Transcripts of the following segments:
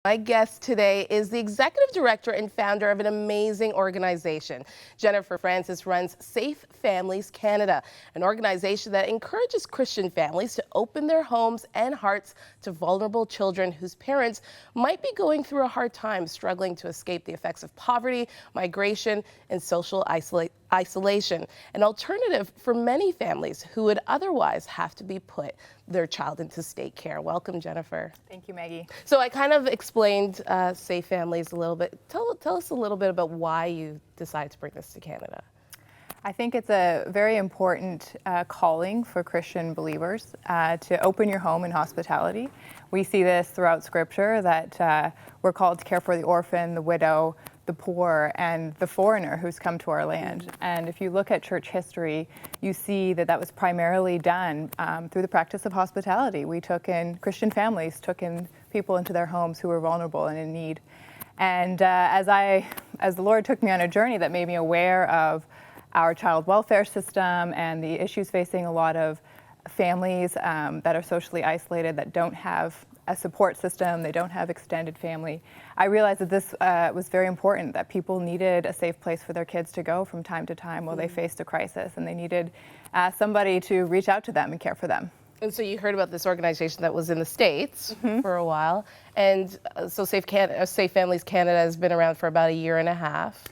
My guest today is the executive director and founder of an amazing organization. Jennifer Francis runs Safe Families Canada, an organization that encourages Christian families to open their homes and hearts to vulnerable children whose parents might be going through a hard time struggling to escape the effects of poverty, migration, and social isolation, an alternative for many families who would otherwise have to be put their child into state care. Welcome, Jennifer. Thank you, Maggie. So I kind of explained Safe Families a little bit. Tell us a little bit about why you decided to bring this to Canada. I think it's a very important calling for Christian believers to open your home in hospitality. We see this throughout Scripture that we're called to care for the orphan, the widow, the poor, and the foreigner who's come to our land. And if you look at church history, you see that that was primarily done through the practice of hospitality. Christian families took in people into their homes who were vulnerable and in need. And as the Lord took me on a journey that made me aware of our child welfare system and the issues facing a lot of families that are socially isolated, that don't have a support system, they don't have extended family, I realized that this was very important, that people needed a safe place for their kids to go from time to time while they faced a crisis, and they needed somebody to reach out to them and care for them. And so you heard about this organization that was in the States for a while, and so Safe Families Canada has been around for about a year and a half.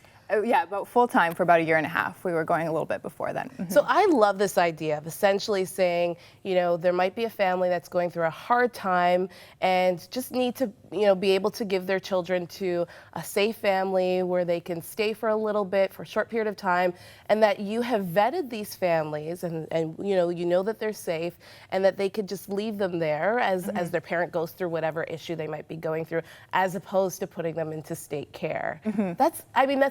Yeah, about full time for about a year and a half. We were going a little bit before then. So I love this idea of essentially saying, there might be a family that's going through a hard time and just need to, be able to give their children to a safe family where they can stay for a little bit, for a short period of time, and that you have vetted these families and you know that they're safe and that they could just leave them there as their parent goes through whatever issue they might be going through, as opposed to putting them into state care. That's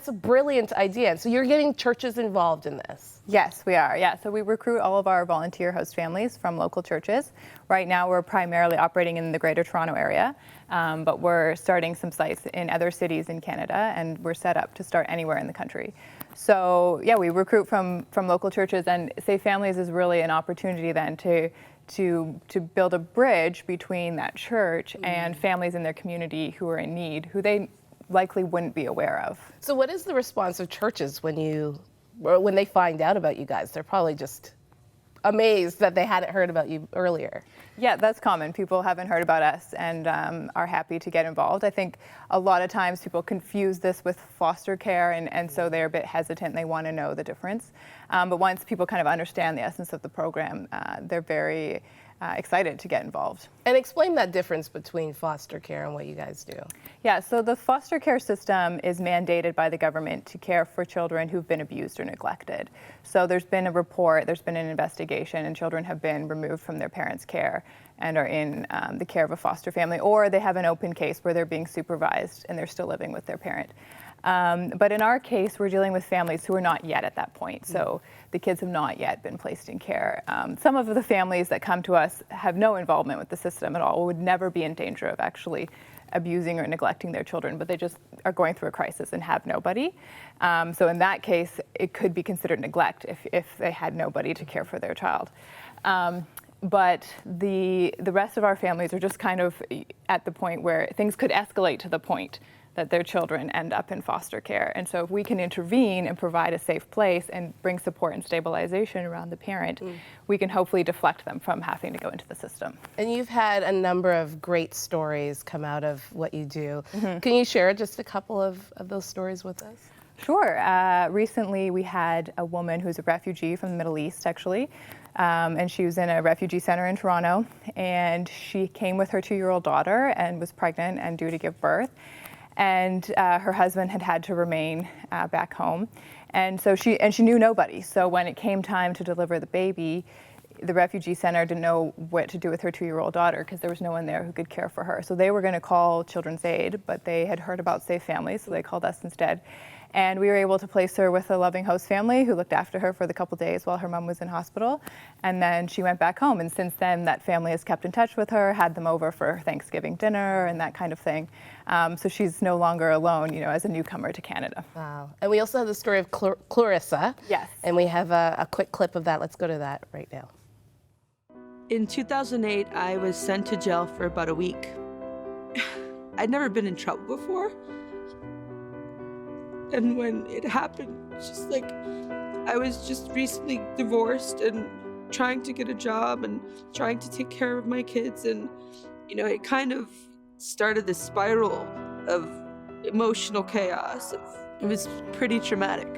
a brilliant idea. And so you're getting churches involved in this. Yes, we are. Yeah, so we recruit all of our volunteer host families from local churches. Right now, we're primarily operating in the Greater Toronto area, but we're starting some sites in other cities in Canada, and we're set up to start anywhere in the country. So yeah, we recruit from local churches, and Safe Families is really an opportunity then to build a bridge between that church and families in their community who are in need, who they likely wouldn't be aware of. So what is the response of churches when they find out about you guys? They're probably just amazed that they hadn't heard about you earlier. Yeah, that's common. People haven't heard about us and are happy to get involved. I think a lot of times people confuse this with foster care, and so they're a bit hesitant. They want to know the difference. But once people kind of understand the essence of the program, they're very excited to get involved. And explain that difference between foster care and what you guys do. Yeah, so the foster care system is mandated by the government to care for children who've been abused or neglected. So there's been a report, there's been an investigation, and children have been removed from their parents' care and are in the care of a foster family, or they have an open case where they're being supervised and they're still living with their parent. But in our case, we're dealing with families who are not yet at that point. So the kids have not yet been placed in care. Some of the families that come to us have no involvement with the system at all, would never be in danger of actually abusing or neglecting their children, but they just are going through a crisis and have nobody. So in that case, it could be considered neglect if they had nobody to care for their child. But the rest of our families are just kind of at the point where things could escalate to the point that their children end up in foster care. And so if we can intervene and provide a safe place and bring support and stabilization around the parent, we can hopefully deflect them from having to go into the system. And you've had a number of great stories come out of what you do. Can you share just a couple of those stories with us? Sure. Recently we had a woman who's a refugee from the Middle East, actually, and she was in a refugee center in Toronto, and she came with her 2-year-old daughter and was pregnant and due to give birth. And her husband had to remain back home, and so she knew nobody. So when it came time to deliver the baby, the refugee center didn't know what to do with her 2-year-old daughter because there was no one there who could care for her. So they were going to call Children's Aid, but they had heard about Safe Families, so they called us instead. And we were able to place her with a loving host family who looked after her for the couple days while her mom was in hospital. And then she went back home. And since then, that family has kept in touch with her, had them over for Thanksgiving dinner and that kind of thing. So she's no longer alone, as a newcomer to Canada. Wow. And we also have the story of Clarissa. Yes. And we have a quick clip of that. Let's go to that right now. In 2008, I was sent to jail for about a week. I'd never been in trouble before. And when it happened, it's just like I was just recently divorced and trying to get a job and trying to take care of my kids. And, it kind of started this spiral of emotional chaos. It was pretty traumatic.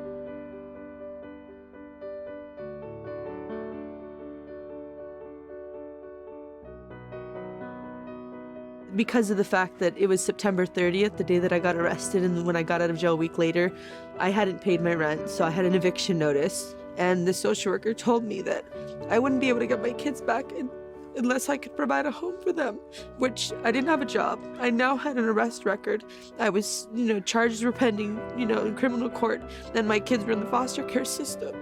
Because of the fact that it was September 30th, the day that I got arrested, and when I got out of jail a week later, I hadn't paid my rent, so I had an eviction notice. And the social worker told me that I wouldn't be able to get my kids back unless I could provide a home for them, which I didn't have a job. I now had an arrest record. I was, charges were pending, in criminal court, and my kids were in the foster care system.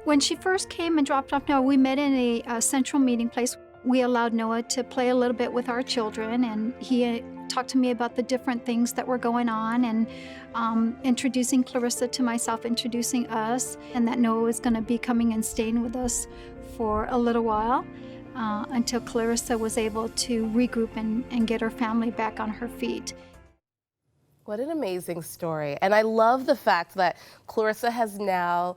When she first came and dropped off Noah, we met in a central meeting place. We allowed Noah to play a little bit with our children, and he talked to me about the different things that were going on, and introducing Clarissa to myself, introducing us, and that Noah was going to be coming and staying with us for a little while until Clarissa was able to regroup and get her family back on her feet. What an amazing story. And I love the fact that Clarissa has now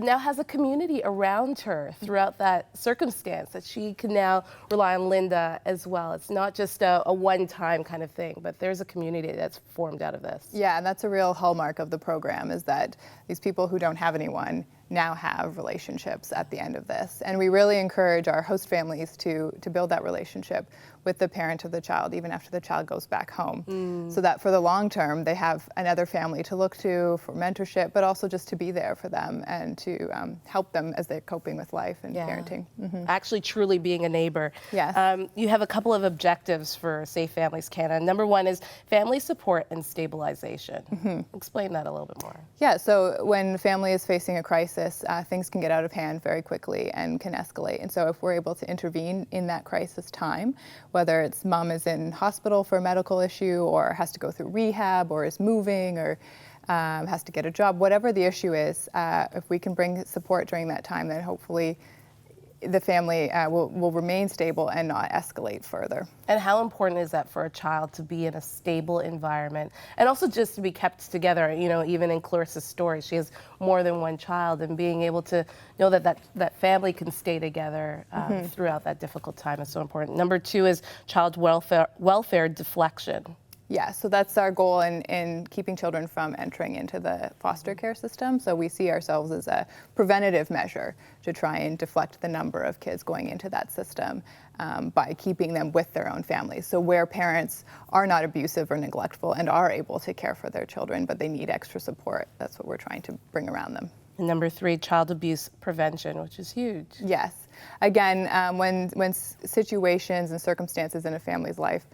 has a community around her throughout that circumstance, that she can now rely on Linda as well. It's not just a one-time kind of thing, but there's a community that's formed out of this. Yeah, and that's a real hallmark of the program, is that these people who don't have anyone now have relationships at the end of this. And we really encourage our host families to build that relationship with the parent of the child, even after the child goes back home, so that for the long term, they have another family to look to for mentorship, but also just to be there for them and to help them as they're coping with life and parenting. Actually truly being a neighbor. Yes. You have a couple of objectives for Safe Families Canada. Number one is family support and stabilization. Explain that a little bit more. Yeah, so when the family is facing a crisis, things can get out of hand very quickly and can escalate. And so if we're able to intervene in that crisis time, whether it's mom is in hospital for a medical issue or has to go through rehab or is moving or has to get a job, whatever the issue is, if we can bring support during that time, then hopefully the family will remain stable and not escalate further. And how important is that for a child to be in a stable environment and also just to be kept together? Even in Clarissa's story, she has more than one child, and being able to know that family can stay together throughout that difficult time is so important. Number two is child welfare deflection. Yeah, so that's our goal in keeping children from entering into the foster care system. So we see ourselves as a preventative measure to try and deflect the number of kids going into that system by keeping them with their own families. So where parents are not abusive or neglectful and are able to care for their children, but they need extra support, that's what we're trying to bring around them. And number three, child abuse prevention, which is huge. Yes. Again, when situations and circumstances in a family's life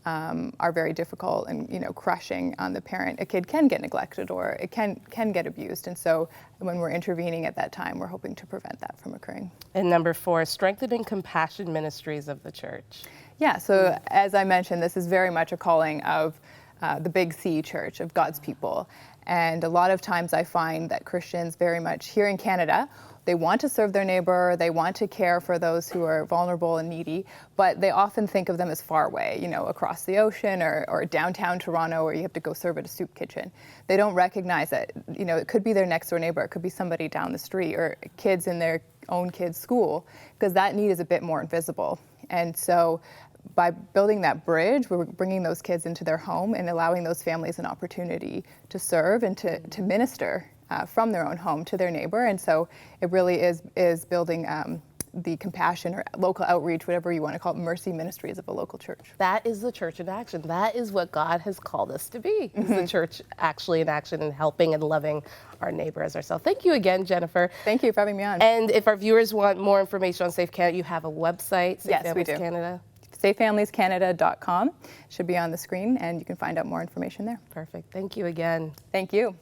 are very difficult and crushing on the parent, a kid can get neglected or it can get abused. And so when we're intervening at that time, we're hoping to prevent that from occurring. And number four, strengthening compassion ministries of the church. Yeah, so as I mentioned, this is very much a calling of the Big C Church, of God's people. And a lot of times I find that Christians very much here in Canada, they want to serve their neighbor, they want to care for those who are vulnerable and needy, but they often think of them as far away, across the ocean or downtown Toronto where you have to go serve at a soup kitchen. They don't recognize that, it could be their next door neighbor, it could be somebody down the street or kids in their own kids' school, because that need is a bit more invisible. And so by building that bridge, we're bringing those kids into their home and allowing those families an opportunity to serve and to minister from their own home to their neighbor. And so it really is building the compassion or local outreach, whatever you want to call it, mercy ministries of a local church. That is the church in action. That is what God has called us to be, is the church actually in action and helping and loving our neighbor as ourselves. Thank you again, Jennifer. Thank you for having me on. And if our viewers want more information on Safe Canada, you have a website, Safe Yes, Families we do. Canada. SafeFamiliesCanada.com should be on the screen, and you can find out more information there. Perfect. Thank you again. Thank you.